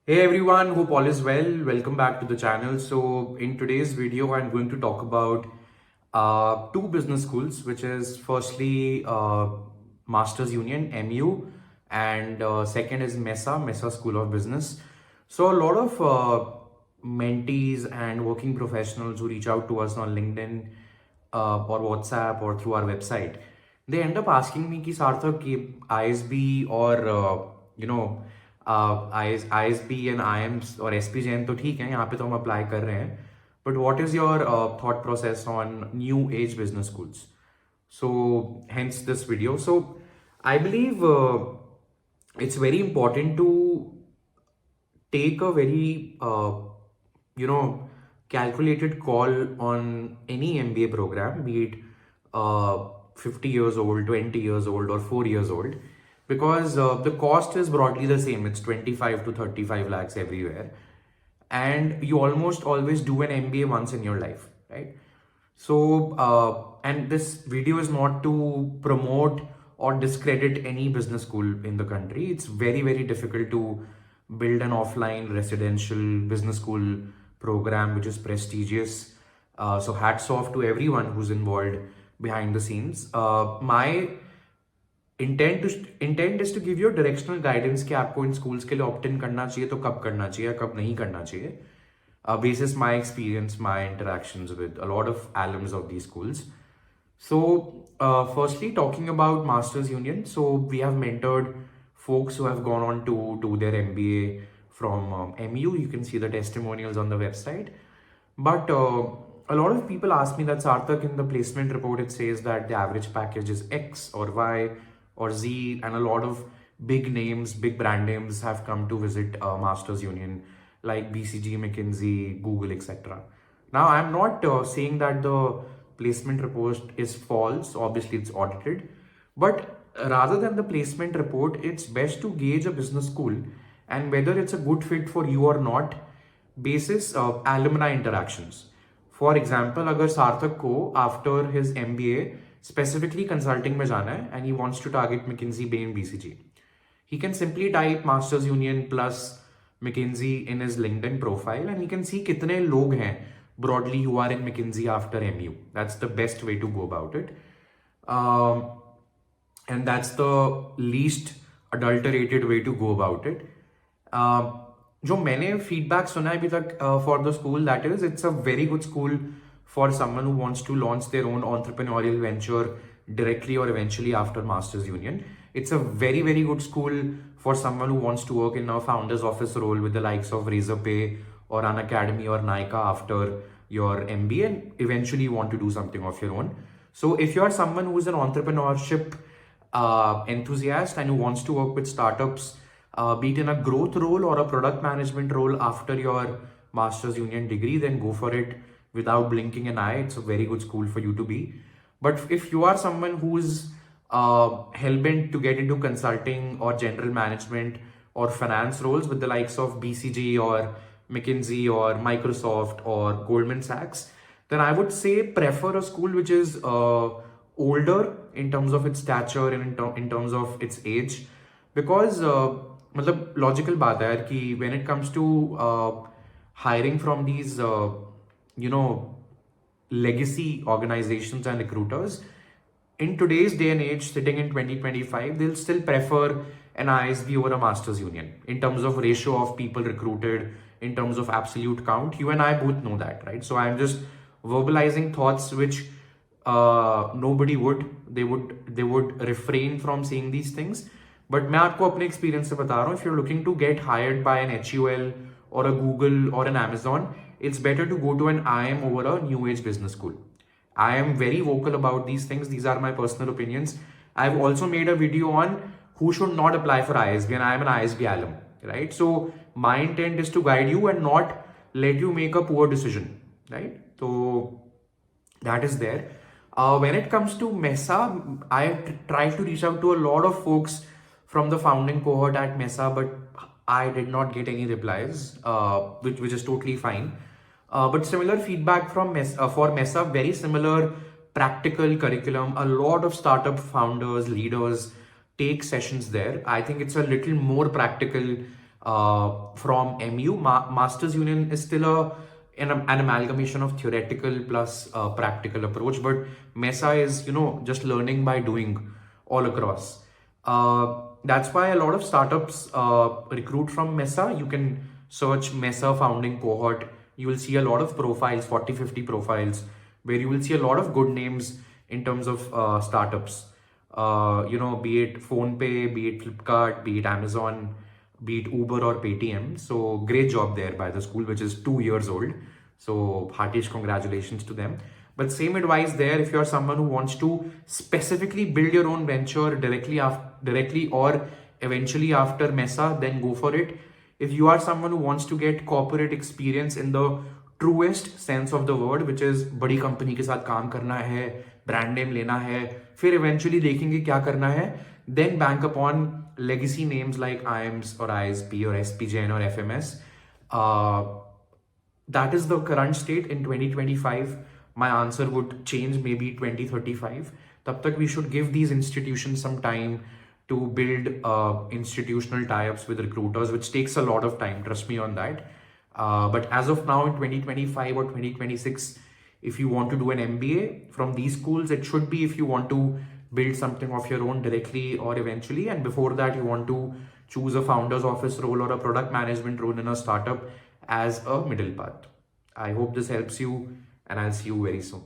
Hey everyone, hope all is well. Welcome back to the channel. So in today's video, I'm going to talk about two business schools, which is firstly Masters Union (MU) and second is Mesa School of Business. So a lot of mentees and working professionals who reach out to us on LinkedIn or WhatsApp or through our website, they end up asking me कि सार्थक कि ISB और ISB and IIMs और SPJN तो ठीक है, यहाँ पे तो हम अप्लाई कर रहे हैं, but what is your thought process on new age business schools? So hence this video. So I believe it's very important to take a very calculated call on any MBA program, be it 50 years old, 20 years old, or 4 years old, because the cost is broadly the same. It's 25 to 35 lakhs everywhere, and you almost always do an MBA once in your life, right? So, and this video is not to promote or discredit any business school in the country. It's very, very difficult to build an offline residential business school program which is prestigious. So, hats off to everyone who's involved behind the scenes. My intent is to give you directional guidance कि आपको इन schools के लिए opt इन करना चाहिए तो कब करना चाहिए कब नहीं करना चाहिए basis my experience, my interactions with a lot of alums of these schools. So firstly, talking about Masters Union, so we have mentored folks who have gone on to do their MBA from MU. You can see the testimonials on the website, but a lot of people ask me that Sarthak, in the placement report it says that the average package is X or Y or Z, and a lot of big names, big brand names have come to visit Masters Union, like BCG, McKinsey, Google, etc. Now, I'm not saying that the placement report is false. Obviously, it's audited. But rather than the placement report, it's best to gauge a business school and whether it's a good fit for you or not, basis of alumni interactions. For example, अगर सार्थक को after his MBA specifically consulting में जाना है and he wants to target McKinsey, Bain, BCG, he can simply type Masters Union plus McKinsey in his LinkedIn profile and he can see कितने लोग हैं broadly who are in McKinsey after MU. That's the best way to go about it. And that's the least adulterated way to go about it. जो मैंने feedback सुना है अभी तक for the school, that is, it's a very good school for someone who wants to launch their own entrepreneurial venture directly or eventually after Masters Union. It's a very, very good school for someone who wants to work in a founder's office role with the likes of Razorpay or An Academy or Nika after your MBA and eventually want to do something of your own. So if you're someone who is an entrepreneurship enthusiast and who wants to work with startups, be it in a growth role or a product management role after your Masters Union degree, then go for it without blinking an eye. It's a very good school for you to be. But if you are someone who's hell-bent to get into consulting or general management or finance roles with the likes of BCG or McKinsey or Microsoft or Goldman Sachs, then I would say prefer a school which is older in terms of its stature and in terms of its age, because मतलब logical बात है यार कि when it comes to hiring from these legacy organizations and recruiters, in today's day and age, sitting in 2025, they'll still prefer an ISB over a Masters Union in terms of ratio of people recruited, in terms of absolute count. You and I both know that, right? So I'm just verbalizing thoughts which nobody would. They would refrain from saying these things. But मैं आपको अपने experience से बता रहा हूँ. If you're looking to get hired by an HUL or a Google or an Amazon, it's better to go to an IIM over a new age business school. I am very vocal about these things. These are my personal opinions. I've also made a video on who should not apply for ISB, and I am an ISB alum, right? So my intent is to guide you and not let you make a poor decision, right? So that is there. When it comes to Mesa, I tried to reach out to a lot of folks from the founding cohort at Mesa, but I did not get any replies, which is totally fine. But similar feedback from for Mesa, very similar practical curriculum. A lot of startup founders, leaders take sessions there. I think it's a little more practical from MU. Masters Union is still an amalgamation of theoretical plus practical approach, but Mesa is, just learning by doing all across. That's why a lot of startups recruit from Mesa. You can search Mesa founding cohort. You will see a lot of profiles, 40, 50 profiles, where you will see a lot of good names in terms of startups. Be it PhonePe, be it Flipkart, be it Amazon, be it Uber or Paytm. So great job there by the school, which is 2 years old. So heartiest congratulations to them. But same advice there, if you're someone who wants to specifically build your own venture directly or eventually after Mesa, then go for it. If you are someone who wants to get corporate experience in the truest sense of the word, which is बड़ी company के साथ काम करना है, brand name लेना है, फिर eventually देखेंगे क्या करना है, then bank upon legacy names like IIMS or ISP or SPJN or FMS. That is the current state. In 2025. My answer would change maybe 2035. तब तक we should give these institutions some time to build institutional tie-ups with recruiters, which takes a lot of time. Trust me on that. But as of now, in 2025 or 2026, if you want to do an MBA from these schools, it should be if you want to build something of your own directly or eventually. And before that, you want to choose a founder's office role or a product management role in a startup as a middle path. I hope this helps you, and I'll see you very soon.